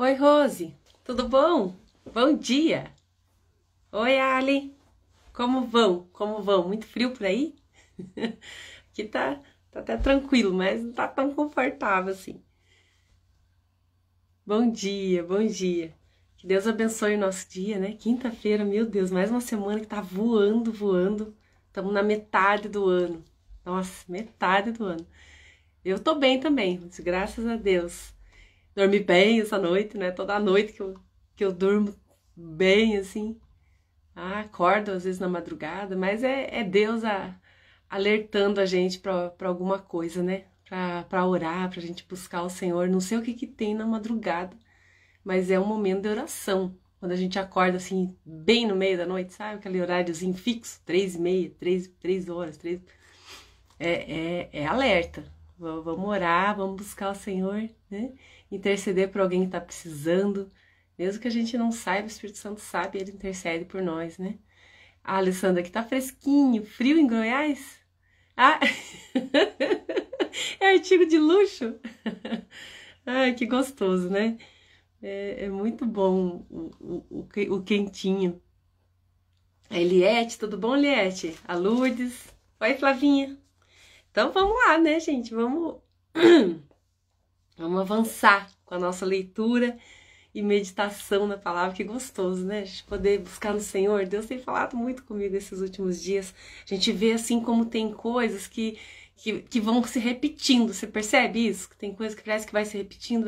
Oi, Rose, tudo bom? Bom dia! Oi, Ali, como vão? Como vão? Muito frio por aí? Aqui tá até tranquilo, mas não tá tão confortável assim. Bom dia, bom dia. Que Deus abençoe o nosso dia, né? Quinta-feira, meu Deus, mais uma semana que tá voando, voando. Estamos na metade do ano. Nossa, metade do ano. Eu tô bem também, mas graças a Deus. Dormi bem essa noite, né? Toda noite que eu durmo bem, assim. Ah, acordo às vezes na madrugada, mas é Deus alertando a gente para alguma coisa, né? Para orar, para a gente buscar o Senhor. Não sei o que tem na madrugada, mas é um momento de oração. Quando a gente acorda assim, bem no meio da noite, sabe? Aquele horáriozinho fixo, 3h30, três horas, é alerta. Vamos orar, vamos buscar o Senhor, né? Interceder por alguém que está precisando. Mesmo que a gente não saiba, o Espírito Santo sabe, ele intercede por nós, né? Ah, Alessandra, aqui tá fresquinho, frio em Goiás? Ah, é artigo de luxo? Ai, que gostoso, né? É muito bom o quentinho. A Eliette, tudo bom, Eliette? A Lourdes. Oi, Flavinha. Então vamos lá, né, gente? Vamos avançar com a nossa leitura e meditação na palavra, que gostoso, né? A gente poder buscar no Senhor. Deus tem falado muito comigo esses últimos dias. A gente vê assim como tem coisas que vão se repetindo. Você percebe isso? Que tem coisas que parece que vai se repetindo,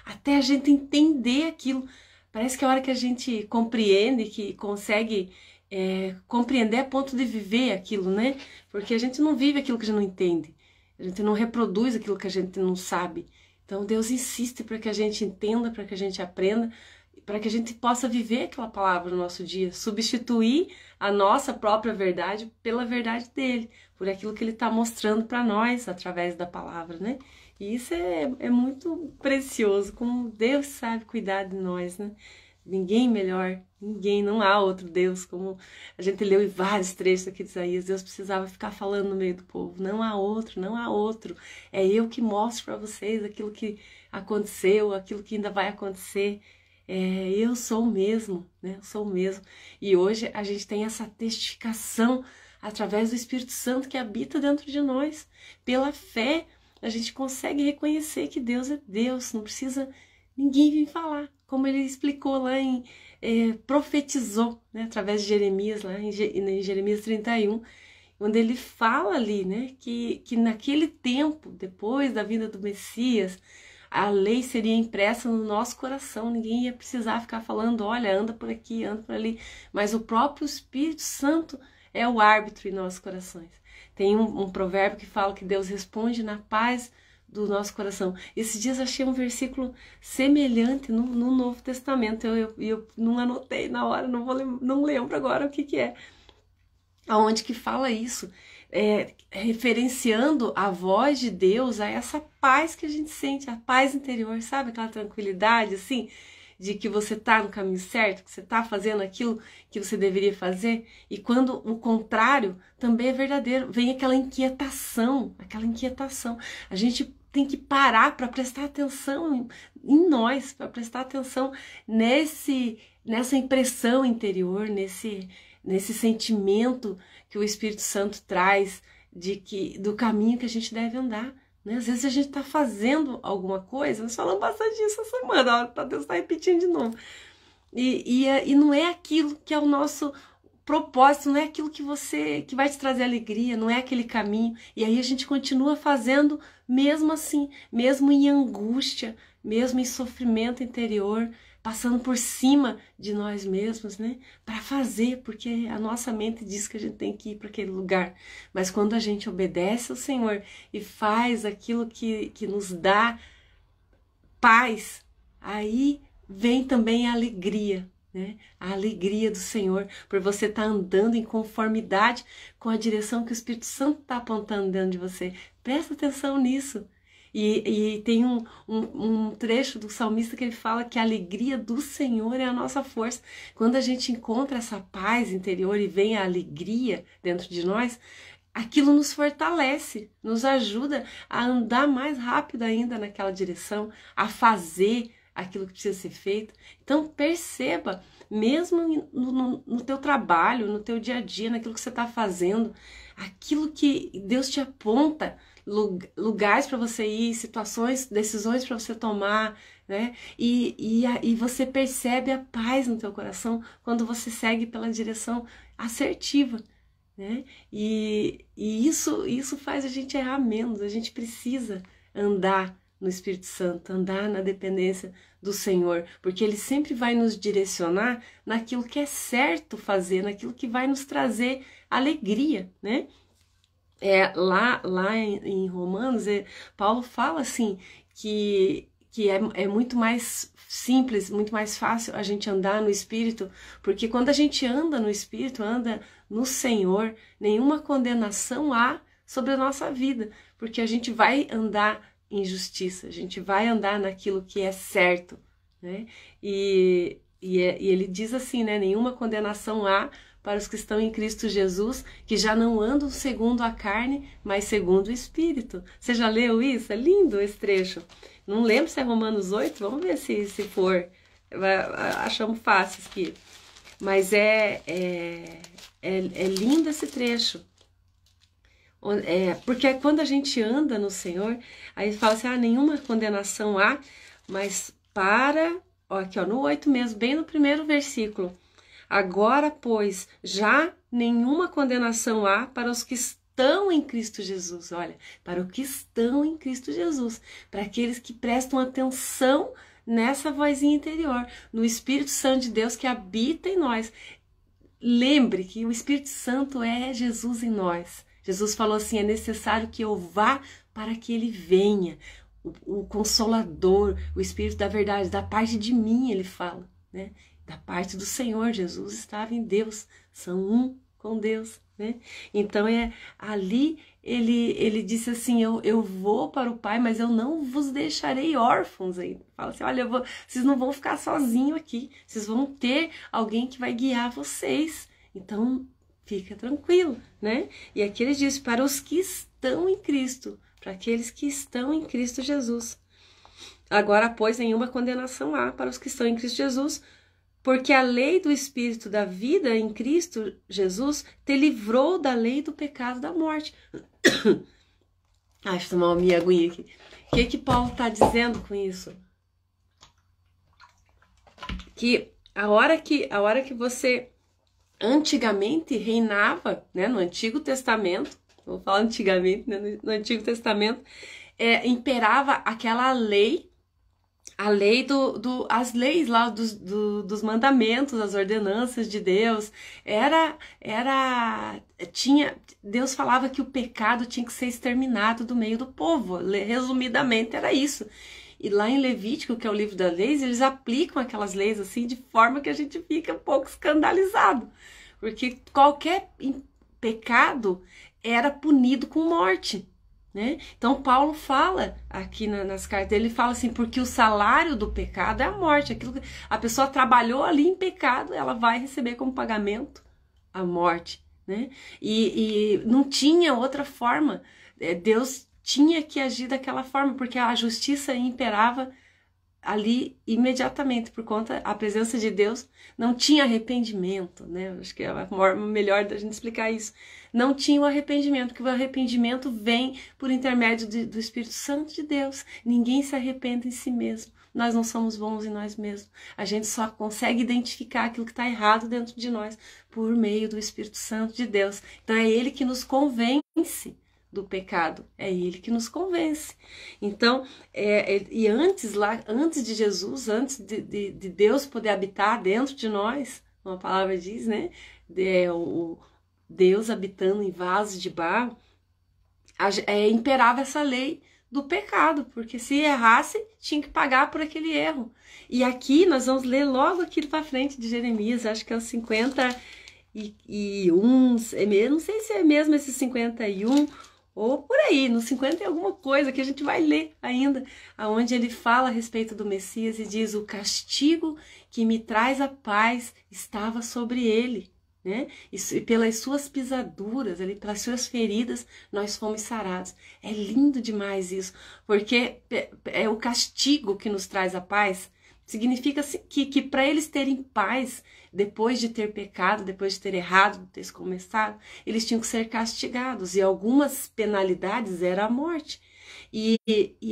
até a gente entender aquilo. Parece que a hora que a gente compreende, que consegue compreender a ponto de viver aquilo, né? Porque a gente não vive aquilo que a gente não entende. A gente não reproduz aquilo que a gente não sabe. Então Deus insiste para que a gente entenda, para que a gente aprenda, para que a gente possa viver aquela palavra no nosso dia, substituir a nossa própria verdade pela verdade dele, por aquilo que ele está mostrando para nós através da palavra, né? E isso é muito precioso, como Deus sabe cuidar de nós, né? Ninguém melhor, ninguém, não há outro Deus, como a gente leu em vários trechos aqui de Isaías. Deus precisava ficar falando no meio do povo, não há outro, não há outro, é eu que mostro para vocês aquilo que aconteceu, aquilo que ainda vai acontecer, eu sou o mesmo, né, eu sou o mesmo. E hoje a gente tem essa testificação através do Espírito Santo que habita dentro de nós. Pela fé a gente consegue reconhecer que Deus é Deus, não precisa ninguém vir falar, como ele explicou lá profetizou, né, através de Jeremias, lá em Jeremias 31, onde ele fala ali, né, que naquele tempo, depois da vinda do Messias, a lei seria impressa no nosso coração, ninguém ia precisar ficar falando, olha, anda por aqui, anda por ali, mas o próprio Espírito Santo é o árbitro em nossos corações. Tem um provérbio que fala que Deus responde na paz do nosso coração. Esses dias achei um versículo semelhante no Novo Testamento. Eu não anotei na hora, não lembro agora o que é. Aonde que fala isso? Referenciando a voz de Deus a essa paz que a gente sente, a paz interior, sabe? Aquela tranquilidade, assim, de que você tá no caminho certo, que você tá fazendo aquilo que você deveria fazer. E quando o contrário também é verdadeiro, vem aquela inquietação. A gente tem que parar para prestar atenção em nós, para prestar atenção nessa impressão interior, nesse sentimento que o Espírito Santo traz do caminho que a gente deve andar. Né? Às vezes a gente está fazendo alguma coisa, nós falamos bastante disso essa semana, Deus está repetindo de novo. E não é aquilo que é o nosso propósito, não é aquilo que vai te trazer alegria, não é aquele caminho. E aí a gente continua fazendo mesmo assim, mesmo em angústia, mesmo em sofrimento interior, passando por cima de nós mesmos, né? Para fazer, porque a nossa mente diz que a gente tem que ir para aquele lugar. Mas quando a gente obedece ao Senhor e faz aquilo que nos dá paz, aí vem também a alegria, né? A alegria do Senhor, por você estar andando em conformidade com a direção que o Espírito Santo está apontando dentro de você. Presta atenção nisso. E tem um trecho do salmista que ele fala que a alegria do Senhor é a nossa força. Quando a gente encontra essa paz interior e vem a alegria dentro de nós, aquilo nos fortalece, nos ajuda a andar mais rápido ainda naquela direção, a fazer aquilo que precisa ser feito. Então perceba, mesmo no teu trabalho, no teu dia a dia, naquilo que você está fazendo, aquilo que Deus te aponta, lugares para você ir, situações, decisões para você tomar, né? E você percebe a paz no teu coração quando você segue pela direção assertiva, né? E isso faz a gente errar menos. A gente precisa andar no Espírito Santo, andar na dependência do Senhor, porque Ele sempre vai nos direcionar naquilo que é certo fazer, naquilo que vai nos trazer alegria, né? Lá em Romanos, Paulo fala assim, que é muito mais simples, muito mais fácil a gente andar no Espírito, porque quando a gente anda no Espírito, anda no Senhor, nenhuma condenação há sobre a nossa vida, porque a gente vai andar em justiça, a gente vai andar naquilo que é certo, né? E ele diz assim, né? Nenhuma condenação há para os que estão em Cristo Jesus, que já não andam segundo a carne, mas segundo o Espírito. Você já leu isso? É lindo esse trecho. Não lembro se é Romanos 8, vamos ver se for. Achamos fácil aqui. Mas é lindo esse trecho. Porque quando a gente anda no Senhor, aí fala assim, nenhuma condenação há, mas aqui ó, no 8 mesmo, bem no primeiro versículo. Agora, pois, já nenhuma condenação há para os que estão em Cristo Jesus. Olha, para os que estão em Cristo Jesus. Para aqueles que prestam atenção nessa vozinha interior, no Espírito Santo de Deus que habita em nós. Lembre que o Espírito Santo é Jesus em nós. Jesus falou assim, é necessário que eu vá para que ele venha. O Consolador, o Espírito da verdade, da parte de mim, ele fala, né? Da parte do Senhor, Jesus estava em Deus, são um com Deus, né? Então ali ele disse assim, eu vou para o Pai, mas eu não vos deixarei órfãos aí. Fala assim, olha, vocês não vão ficar sozinhos aqui, vocês vão ter alguém que vai guiar vocês, então fica tranquilo, né? E aqui ele diz, para os que estão em Cristo, para aqueles que estão em Cristo Jesus. Agora, pois, nenhuma condenação há para os que estão em Cristo Jesus, porque a lei do Espírito da vida em Cristo Jesus te livrou da lei do pecado e da morte. Deixa eu tomar uma minha aguinha aqui. O que Paulo está dizendo com isso? Que a hora que você antigamente reinava, né, no Antigo Testamento, vou falar antigamente, né, no Antigo Testamento, imperava aquela lei, a lei as leis lá dos mandamentos, as ordenanças de Deus, Deus falava que o pecado tinha que ser exterminado do meio do povo, resumidamente era isso. E lá em Levítico, que é o livro das leis, eles aplicam aquelas leis assim de forma que a gente fica um pouco escandalizado, porque qualquer pecado era punido com morte, né? Então Paulo fala aqui nas cartas dele, ele fala assim, porque o salário do pecado é a morte, aquilo que a pessoa trabalhou ali em pecado, ela vai receber como pagamento a morte, né? E não tinha outra forma, Deus tinha que agir daquela forma, porque a justiça imperava ali imediatamente, por conta da presença de Deus, não tinha arrependimento, né? Acho que é a forma melhor da gente explicar isso. Não tinha o arrependimento, porque o arrependimento vem por intermédio do Espírito Santo de Deus. Ninguém se arrepende em si mesmo. Nós não somos bons em nós mesmos. A gente só consegue identificar aquilo que está errado dentro de nós por meio do Espírito Santo de Deus. Então é Ele que nos convence do pecado, é Ele que nos convence. Então, e antes de Jesus, antes de Deus poder habitar dentro de nós, uma palavra diz, né? O Deus habitando em vasos de barro, imperava essa lei do pecado, porque se errasse, tinha que pagar por aquele erro. E aqui nós vamos ler logo aqui para frente de Jeremias, acho que é o 51, eu não sei se é mesmo esse 51, ou por aí, no 50 é alguma coisa que a gente vai ler ainda, onde ele fala a respeito do Messias e diz, o castigo que me traz a paz estava sobre ele, né? E pelas suas pisaduras, pelas suas feridas, nós fomos sarados. É lindo demais isso, porque é o castigo que nos traz a paz, Significa que para eles terem paz, depois de ter pecado, depois de ter errado, de ter começado, eles tinham que ser castigados. E algumas penalidades era a morte. E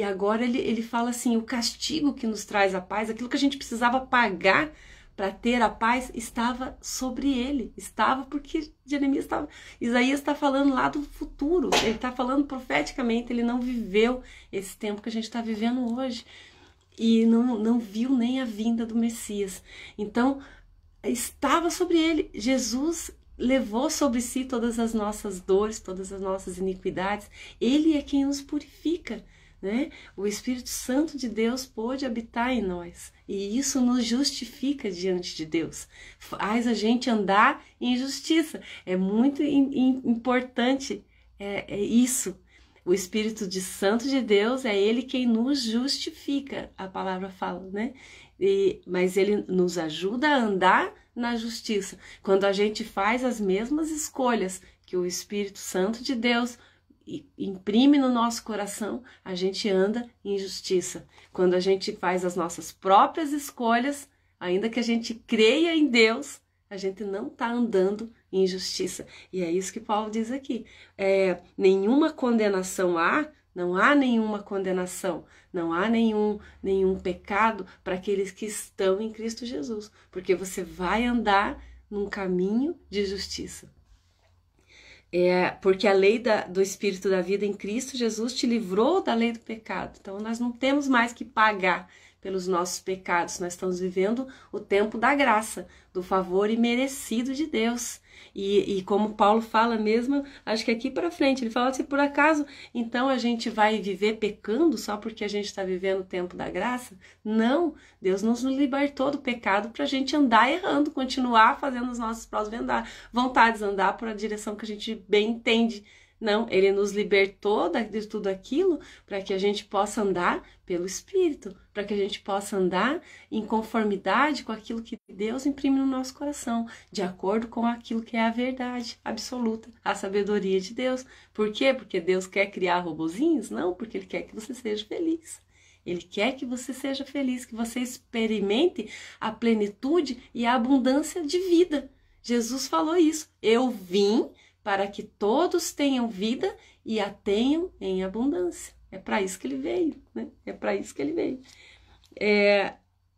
agora ele fala assim, o castigo que nos traz a paz, aquilo que a gente precisava pagar para ter a paz, estava sobre ele. Estava porque Isaías está falando lá do futuro. Ele está falando profeticamente, ele não viveu esse tempo que a gente está vivendo hoje. E não viu nem a vinda do Messias. Então, estava sobre ele. Jesus levou sobre si todas as nossas dores, todas as nossas iniquidades. Ele é quem nos purifica, né? O Espírito Santo de Deus pôde habitar em nós. E isso nos justifica diante de Deus. Faz a gente andar em justiça. É muito importante isso. O Espírito Santo de Deus é ele quem nos justifica, a palavra fala, né? Mas ele nos ajuda a andar na justiça. Quando a gente faz as mesmas escolhas que o Espírito Santo de Deus imprime no nosso coração, a gente anda em justiça. Quando a gente faz as nossas próprias escolhas, ainda que a gente creia em Deus, a gente não está andando em justiça. E é isso que Paulo diz aqui. Nenhuma condenação há, não há nenhuma condenação, não há nenhum pecado para aqueles que estão em Cristo Jesus, porque você vai andar num caminho de justiça. Porque a lei do Espírito da vida em Cristo Jesus te livrou da lei do pecado. Então nós não temos mais que pagar pelos nossos pecados. Nós estamos vivendo o tempo da graça, do favor imerecido de Deus. E como Paulo fala mesmo, acho que aqui para frente, ele fala assim, por acaso, então a gente vai viver pecando só porque a gente está vivendo o tempo da graça? Não, Deus nos libertou do pecado para a gente andar errando, continuar fazendo os nossos próprios vontades, andar por a direção que a gente bem entende. Não, ele nos libertou de tudo aquilo para que a gente possa andar pelo Espírito, para que a gente possa andar em conformidade com aquilo que Deus imprime no nosso coração, de acordo com aquilo que é a verdade absoluta, a sabedoria de Deus. Por quê? Porque Deus quer criar robozinhos? Não, porque Ele quer que você seja feliz. Ele quer que você seja feliz, que você experimente a plenitude e a abundância de vida. Jesus falou isso. Eu vim para que todos tenham vida e a tenham em abundância. É para isso que ele veio, né? É para isso que ele veio.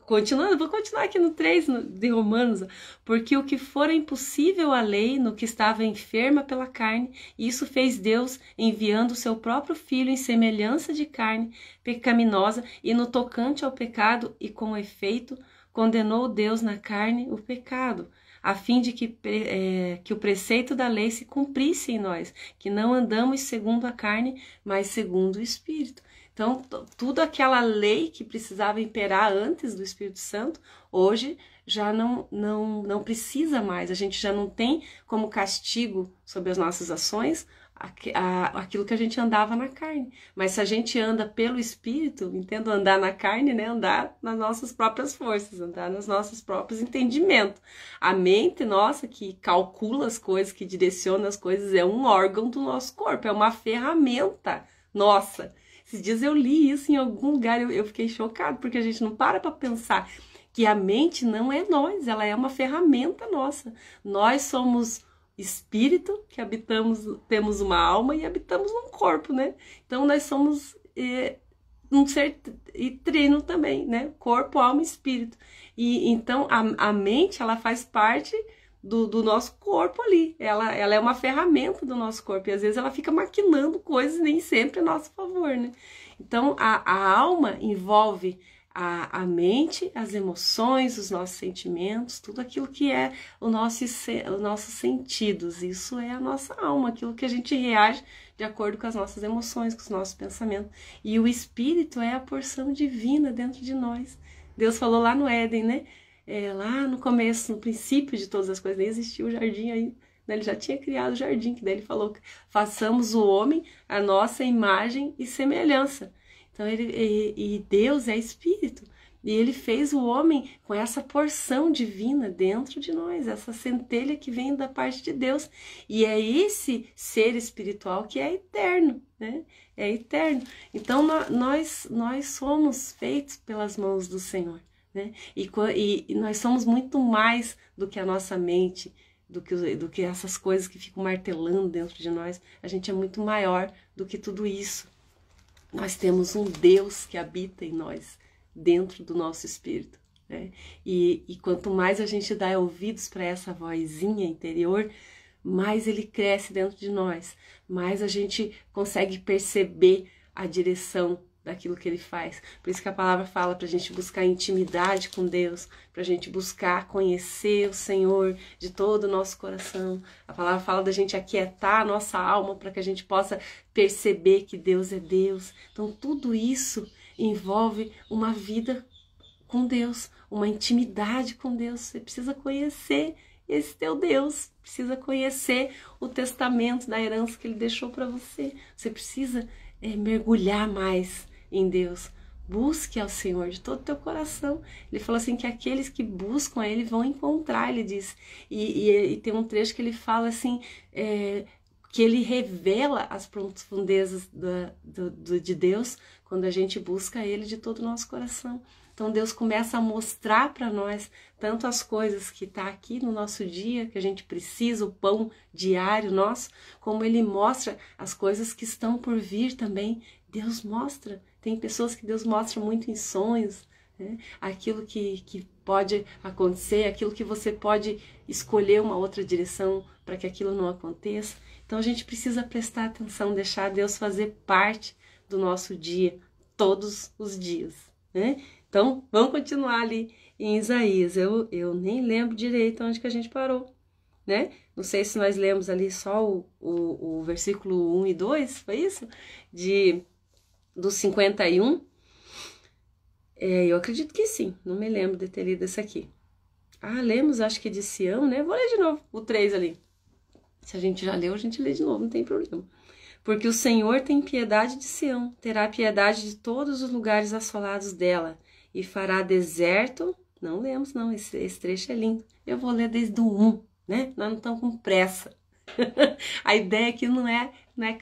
Continuando, vou continuar aqui no 3 de Romanos. Porque o que fora impossível à lei, no que estava enferma pela carne, isso fez Deus, enviando o seu próprio Filho em semelhança de carne pecaminosa, e no tocante ao pecado, e com efeito, condenou Deus na carne o pecado, a fim de que o preceito da lei se cumprisse em nós, que não andamos segundo a carne, mas segundo o Espírito. Então, tudo aquela lei que precisava imperar antes do Espírito Santo, hoje já não precisa mais. A gente já não tem como castigo sobre as nossas ações aquilo que a gente andava na carne. Mas se a gente anda pelo Espírito, entendo andar na carne, né? Andar nas nossas próprias forças, andar nos nossos próprios entendimentos. A mente nossa que calcula as coisas, que direciona as coisas, é um órgão do nosso corpo, é uma ferramenta nossa. Esses dias eu li isso em algum lugar, eu fiquei chocada, porque a gente não para pensar que a mente não é nós, ela é uma ferramenta nossa. Nós somos espírito, que habitamos, temos uma alma e habitamos num corpo, né? Então nós somos um ser e trino também, né? Corpo, alma e espírito. E então a mente, ela faz parte do nosso corpo ali. Ela é uma ferramenta do nosso corpo e às vezes ela fica maquinando coisas nem sempre a nosso favor, né? Então a alma envolve a mente, as emoções, os nossos sentimentos, tudo aquilo que é os nossos sentidos. Isso é a nossa alma, aquilo que a gente reage de acordo com as nossas emoções, com os nossos pensamentos. E o Espírito é a porção divina dentro de nós. Deus falou lá no Éden, né? Lá no começo, no princípio de todas as coisas, nem existia o jardim ainda. Ele já tinha criado o jardim, que daí ele falou que façamos o homem a nossa imagem e semelhança. Então, Deus é Espírito, e Ele fez o homem com essa porção divina dentro de nós, essa centelha que vem da parte de Deus, e é esse ser espiritual que é eterno, né? É eterno. Então, nós somos feitos pelas mãos do Senhor. né? E nós somos muito mais do que a nossa mente, do que essas coisas que ficam martelando dentro de nós. A gente é muito maior do que tudo isso. Nós temos um Deus que habita em nós, dentro do nosso espírito, né? E quanto mais a gente dá ouvidos para essa vozinha interior, mais ele cresce dentro de nós, mais a gente consegue perceber a direção daquilo que ele faz. Por isso que a palavra fala para a gente buscar intimidade com Deus, para a gente buscar conhecer o Senhor de todo o nosso coração. A palavra fala da gente aquietar a nossa alma para que a gente possa perceber que Deus é Deus. Então tudo isso envolve uma vida com Deus, uma intimidade com Deus. Você precisa conhecer esse teu Deus, precisa conhecer o testamento da herança que ele deixou para você. Você precisa mergulhar mais em Deus. Busque ao Senhor de todo o teu coração. Ele falou assim que aqueles que buscam a Ele vão encontrar, ele diz. E tem um trecho que ele fala assim, que ele revela as profundezas de Deus quando a gente busca Ele de todo o nosso coração. Então Deus começa a mostrar para nós tanto as coisas que está aqui no nosso dia, que a gente precisa, o pão diário nosso, como Ele mostra as coisas que estão por vir também. Deus mostra. Tem pessoas que Deus mostra muito em sonhos, né? Aquilo que pode acontecer, aquilo que você pode escolher uma outra direção para que aquilo não aconteça. Então a gente precisa prestar atenção, deixar Deus fazer parte do nosso dia, todos os dias, né? Então, vamos continuar ali em Isaías. Eu nem lembro direito onde que a gente parou, né? Não sei se nós lemos ali só o versículo 1 e 2, foi isso? Do 51. Eu acredito que sim, não me lembro de ter lido esse aqui. Lemos, acho que de Sião, né? Vou ler de novo o 3 ali. Se a gente já leu, a gente lê de novo, não tem problema. Porque o Senhor tem piedade de Sião, terá piedade de todos os lugares assolados dela, e fará deserto. Não lemos, não, esse trecho é lindo. Eu vou ler desde o 1, né? Nós não estamos com pressa. A ideia aqui não é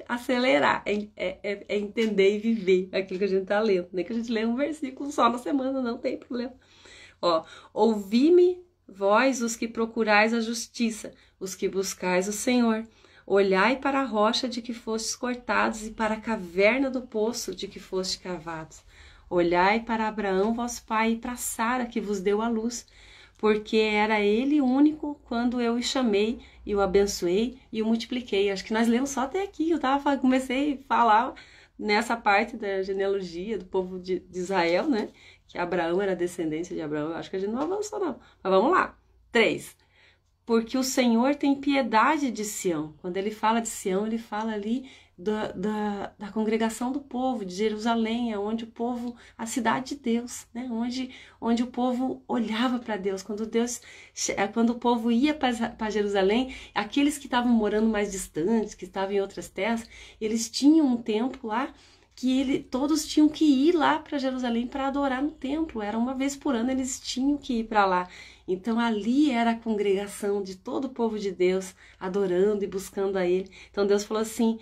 acelerar, é entender e viver aquilo que a gente está lendo. Nem que a gente lê um versículo só na semana, não tem problema. Ouvi-me, vós, os que procurais a justiça, os que buscais o Senhor. Olhai para a rocha de que fostes cortados e para a caverna do poço de que fostes cavados. Olhai para Abraão, vosso pai, e para Sara, que vos deu a luz, porque era ele único quando eu o chamei e o abençoei e o multipliquei. Acho que nós lemos só até aqui. Comecei a falar nessa parte da genealogia do povo de Israel, né? Que Abraão era descendência de Abraão. Acho que a gente não avançou, não. Mas vamos lá. 3. Porque o Senhor tem piedade de Sião. Quando ele fala de Sião, ele fala ali da congregação do povo, de Jerusalém, onde o povo, a cidade de Deus, né? Onde o povo olhava para Deus. Quando o povo ia para Jerusalém, aqueles que estavam morando mais distantes, que estavam em outras terras, eles tinham um templo lá, que todos tinham que ir lá para Jerusalém para adorar no templo. Era uma vez por ano, eles tinham que ir para lá. Então ali era a congregação de todo o povo de Deus, adorando e buscando a Ele. Então Deus falou assim,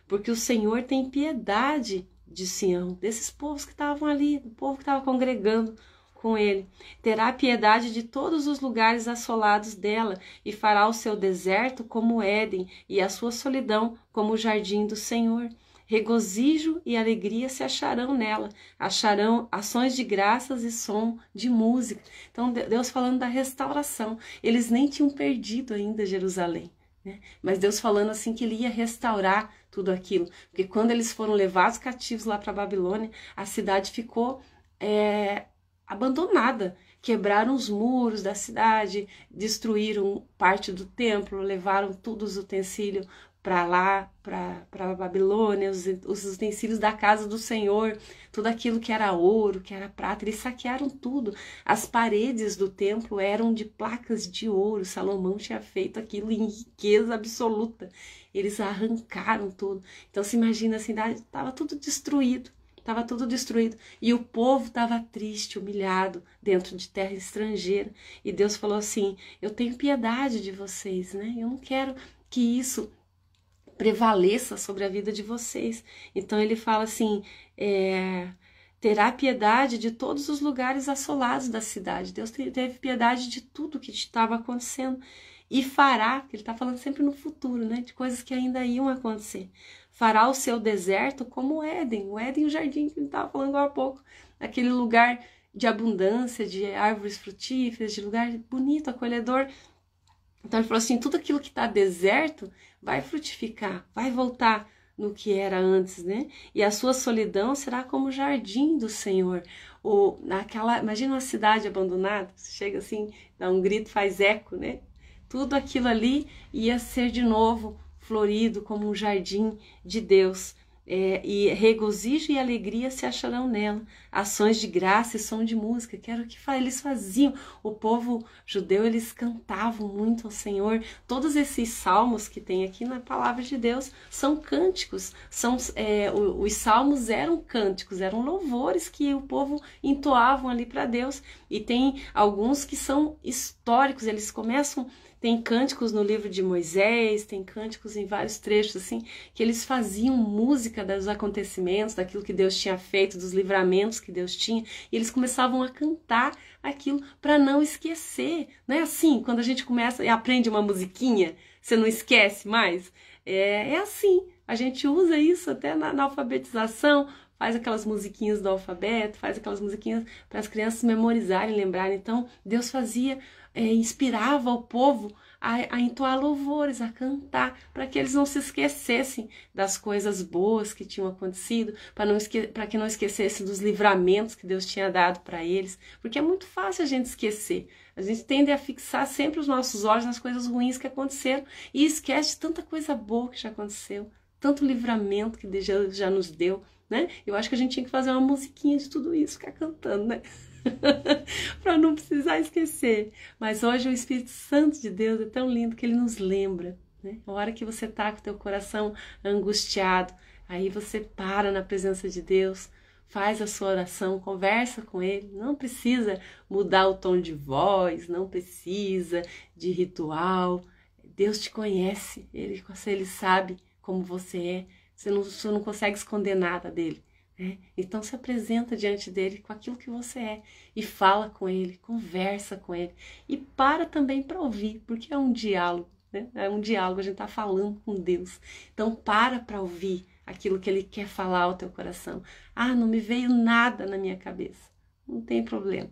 porque o Senhor tem piedade de Sião, desses povos que estavam ali, do povo que estava congregando com Ele. Terá piedade de todos os lugares assolados dela, e fará o seu deserto como Éden, e a sua solidão como o jardim do Senhor. Regozijo e alegria se acharão nela, acharão ações de graças e som de música. Então Deus falando da restauração, eles nem tinham perdido ainda Jerusalém, né? Mas Deus falando assim que Ele ia restaurar tudo aquilo, porque quando eles foram levados cativos lá para a Babilônia, a cidade ficou abandonada. Quebraram os muros da cidade, destruíram parte do templo, levaram todos os utensílios para lá, para a Babilônia, os utensílios da casa do Senhor, tudo aquilo que era ouro, que era prata, eles saquearam tudo. As paredes do templo eram de placas de ouro, Salomão tinha feito aquilo em riqueza absoluta. Eles arrancaram tudo. Então se imagina, a cidade estava tudo destruído. Estava tudo destruído. E o povo estava triste, humilhado, dentro de terra estrangeira. E Deus falou assim, eu tenho piedade de vocês, né? Eu não quero que isso prevaleça sobre a vida de vocês. Então ele fala assim, terá piedade de todos os lugares assolados da cidade. Deus teve piedade de tudo que estava acontecendo e fará, que ele está falando sempre no futuro, né, de coisas que ainda iam acontecer. Fará o seu deserto como o Éden, o jardim que ele estava falando agora há pouco, aquele lugar de abundância, de árvores frutíferas, de lugar bonito, acolhedor. Então ele falou assim, tudo aquilo que está deserto vai frutificar, vai voltar no que era antes, né? E a sua solidão será como o jardim do Senhor. Imagina uma cidade abandonada, você chega assim, dá um grito, faz eco, né? Tudo aquilo ali ia ser de novo florido como um jardim de Deus. E regozijo e alegria se acharão nela, ações de graça e som de música, que era o que eles faziam. O povo judeu, eles cantavam muito ao Senhor. Todos esses salmos que tem aqui na palavra de Deus são cânticos, os salmos eram cânticos, eram louvores que o povo entoavam ali para Deus. E tem alguns que são históricos, eles começam... Tem cânticos no livro de Moisés, tem cânticos em vários trechos, assim, que eles faziam música dos acontecimentos, daquilo que Deus tinha feito, dos livramentos que Deus tinha, e eles começavam a cantar aquilo para não esquecer. Não é assim, quando a gente começa e aprende uma musiquinha, você não esquece mais? É assim, a gente usa isso até na alfabetização, faz aquelas musiquinhas do alfabeto, faz aquelas musiquinhas para as crianças memorizarem, lembrarem. Então, Deus inspirava o povo a entoar louvores, a cantar, para que eles não se esquecessem das coisas boas que tinham acontecido, para que não esquecessem dos livramentos que Deus tinha dado para eles, porque é muito fácil a gente esquecer. A gente tende a fixar sempre os nossos olhos nas coisas ruins que aconteceram e esquece de tanta coisa boa que já aconteceu, tanto livramento que Deus já nos deu, né? Eu acho que a gente tinha que fazer uma musiquinha de tudo isso, ficar cantando, né? Para não precisar esquecer. Mas hoje o Espírito Santo de Deus é tão lindo que ele nos lembra, né? A hora que você tá com o teu coração angustiado, aí você para na presença de Deus, faz a sua oração, conversa com ele. Não precisa mudar o tom de voz, não precisa de ritual. Deus te conhece, ele sabe como você é. Você não consegue esconder nada dele. Então se apresenta diante dele com aquilo que você é e fala com ele, conversa com ele e para também para ouvir, porque é um diálogo, né? É um diálogo, a gente está falando com Deus. Então para ouvir aquilo que ele quer falar ao teu coração. Não me veio nada na minha cabeça, não tem problema,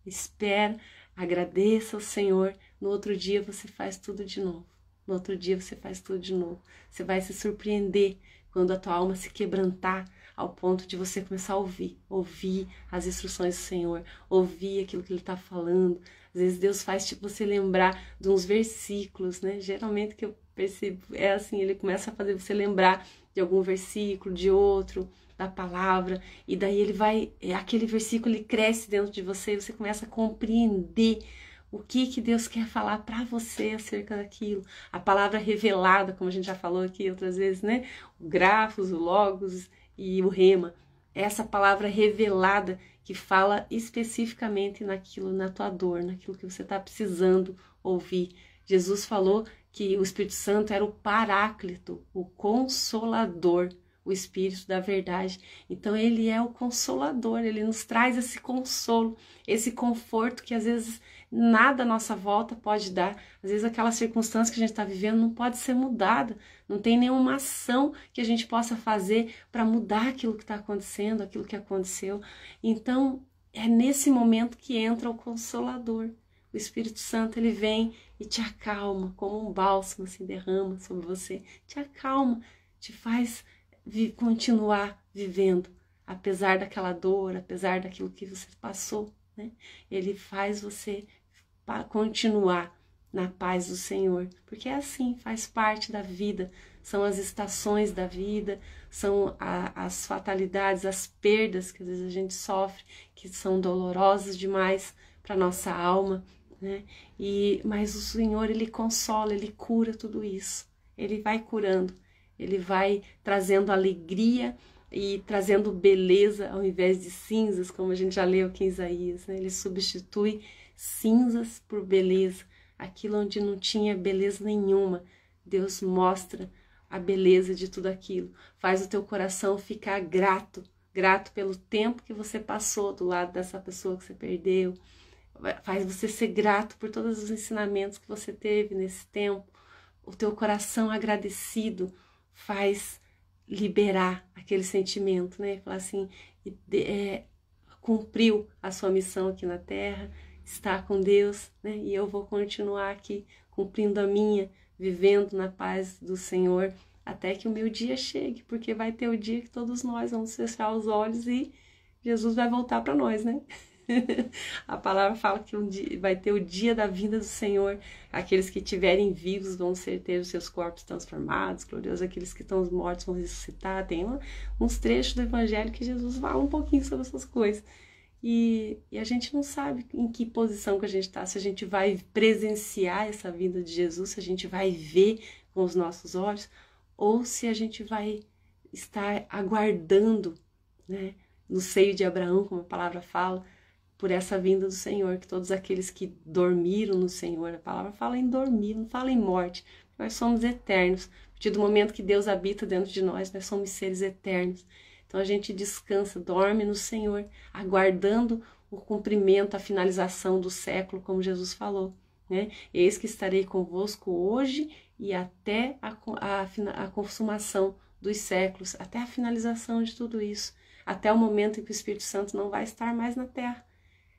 espera, agradeça ao Senhor, no outro dia você faz tudo de novo, no outro dia você faz tudo de novo. Você vai se surpreender quando a tua alma se quebrantar ao ponto de você começar a ouvir as instruções do Senhor, ouvir aquilo que ele está falando. Às vezes Deus faz você lembrar de uns versículos, né? Geralmente que eu percebo é assim, ele começa a fazer você lembrar de algum versículo, de outro, da palavra, e daí aquele versículo ele cresce dentro de você e você começa a compreender o que Deus quer falar para você acerca daquilo. A palavra revelada, como a gente já falou aqui outras vezes, né? O grafos, o logos e o rema, essa palavra revelada que fala especificamente naquilo, na tua dor, naquilo que você está precisando ouvir. Jesus falou que o Espírito Santo era o Paráclito, o Consolador, o Espírito da verdade. Então ele é o Consolador, ele nos traz esse consolo, esse conforto que às vezes nada à nossa volta pode dar. Às vezes aquela circunstância que a gente está vivendo não pode ser mudada, não tem nenhuma ação que a gente possa fazer para mudar aquilo que está acontecendo, aquilo que aconteceu. Então é nesse momento que entra o Consolador. O Espírito Santo, ele vem e te acalma, como um bálsamo se derrama sobre você, te acalma, te faz continuar vivendo, apesar daquela dor, apesar daquilo que você passou, né? Ele faz você continuar na paz do Senhor, porque é assim, faz parte da vida, são as estações da vida, são as fatalidades, as perdas que às vezes a gente sofre, que são dolorosas demais para nossa alma, né? Mas o Senhor, ele consola, ele cura tudo isso, ele vai curando, ele vai trazendo alegria e trazendo beleza ao invés de cinzas, como a gente já leu aqui em Isaías, né? Ele substitui cinzas por beleza, aquilo onde não tinha beleza nenhuma. Deus mostra a beleza de tudo aquilo, faz o teu coração ficar grato grato pelo tempo que você passou do lado dessa pessoa que você perdeu. Faz você ser grato por todos os ensinamentos que você teve nesse tempo. O teu coração agradecido faz liberar aquele sentimento, né? Falar assim, cumpriu a sua missão aqui na Terra, está com Deus, né? E eu vou continuar aqui cumprindo a minha, vivendo na paz do Senhor, até que o meu dia chegue, porque vai ter o dia que todos nós vamos fechar os olhos e Jesus vai voltar para nós, né? A palavra fala que um dia, vai ter o dia da vinda do Senhor. Aqueles que estiverem vivos vão ter os seus corpos transformados, glorioso. Aqueles que estão mortos vão ressuscitar. Tem uns trechos do Evangelho que Jesus fala um pouquinho sobre essas coisas. E a gente não sabe em que posição que a gente está, se a gente vai presenciar essa vinda de Jesus, se a gente vai ver com os nossos olhos, ou se a gente vai estar aguardando, né, no seio de Abraão, como a palavra fala, por essa vinda do Senhor, que todos aqueles que dormiram no Senhor, a palavra fala em dormir, não fala em morte, nós somos eternos. A partir do momento que Deus habita dentro de nós somos seres eternos. Então a gente descansa, dorme no Senhor, aguardando o cumprimento, a finalização do século, como Jesus falou, né? Eis que estarei convosco hoje e até a consumação dos séculos, até a finalização de tudo isso, até o momento em que o Espírito Santo não vai estar mais na terra.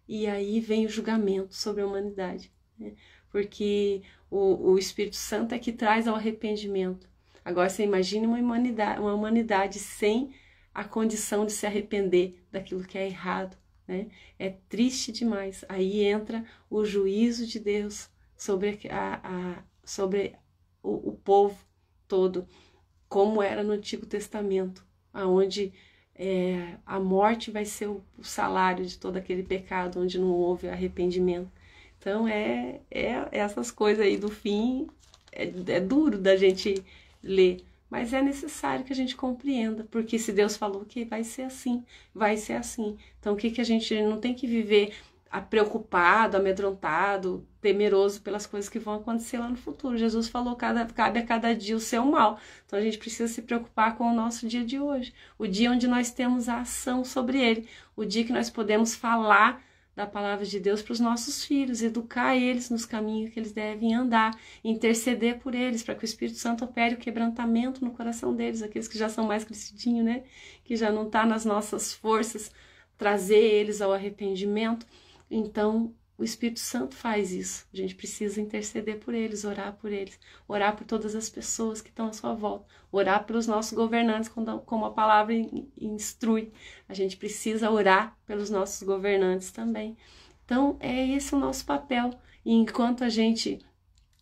E aí vem o julgamento sobre a humanidade, né? Porque o Espírito Santo é que traz ao arrependimento. Agora você imagine uma humanidade sem a condição de se arrepender daquilo que é errado, né? É triste demais. Aí entra o juízo de Deus sobre o povo todo, como era no Antigo Testamento, onde a morte vai ser o salário de todo aquele pecado, onde não houve arrependimento. Então essas coisas aí do fim, é duro da gente ler, mas é necessário que a gente compreenda, porque se Deus falou que vai ser assim, vai ser assim. Então o que a gente não tem que viver preocupado, amedrontado, temeroso pelas coisas que vão acontecer lá no futuro. Jesus falou, cabe a cada dia o seu mal. Então a gente precisa se preocupar com o nosso dia de hoje, o dia onde nós temos a ação sobre ele, o dia que nós podemos falar da palavra de Deus para os nossos filhos, educar eles nos caminhos que eles devem andar, interceder por eles, para que o Espírito Santo opere o quebrantamento no coração deles, aqueles que já são mais crescidinhos, né? Que já não está nas nossas forças, trazer eles ao arrependimento. Então, o Espírito Santo faz isso. A gente precisa interceder por eles, orar por todas as pessoas que estão à sua volta, orar pelos nossos governantes, como a palavra instrui. A gente precisa orar pelos nossos governantes também. Então, é esse o nosso papel. E enquanto a gente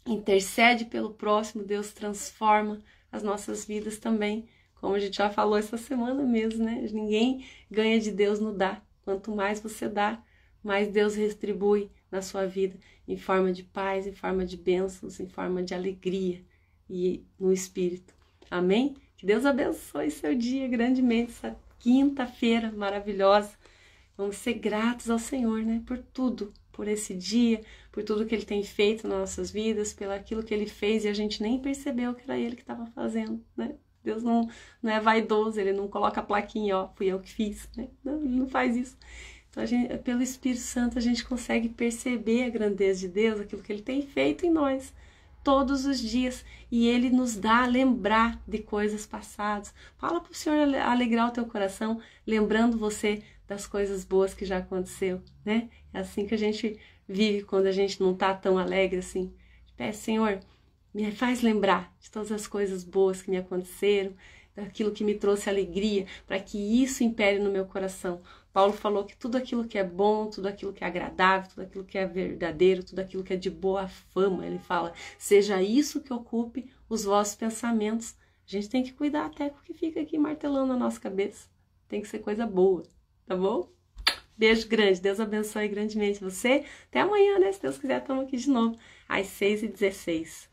intercede pelo próximo, Deus transforma as nossas vidas também. Como a gente já falou essa semana mesmo, né? Ninguém ganha de Deus no dar. Quanto mais você dá, mais Deus retribui na sua vida em forma de paz, em forma de bênçãos, em forma de alegria e no Espírito. Amém? Que Deus abençoe seu dia grandemente, essa quinta-feira maravilhosa. Vamos ser gratos ao Senhor, né? Por tudo, por esse dia, por tudo que Ele tem feito nas nossas vidas, pelo aquilo que Ele fez e a gente nem percebeu que era Ele que estava fazendo, né? Deus não é vaidoso, Ele não coloca a plaquinha, ó, fui eu que fiz, né? Não, Ele não faz isso. Então, pelo Espírito Santo, a gente consegue perceber a grandeza de Deus, aquilo que Ele tem feito em nós, todos os dias. E Ele nos dá a lembrar de coisas passadas. Fala para o Senhor alegrar o teu coração, lembrando você das coisas boas que já aconteceu, né? É assim que a gente vive quando a gente não está tão alegre assim. Peço, Senhor, me faz lembrar de todas as coisas boas que me aconteceram, daquilo que me trouxe alegria, para que isso impere no meu coração. Paulo falou que tudo aquilo que é bom, tudo aquilo que é agradável, tudo aquilo que é verdadeiro, tudo aquilo que é de boa fama, ele fala, seja isso que ocupe os vossos pensamentos. A gente tem que cuidar até com o que fica aqui martelando na nossa cabeça. Tem que ser coisa boa, tá bom? Beijo grande, Deus abençoe grandemente você. Até amanhã, né? Se Deus quiser, estamos aqui de novo, às 6h16.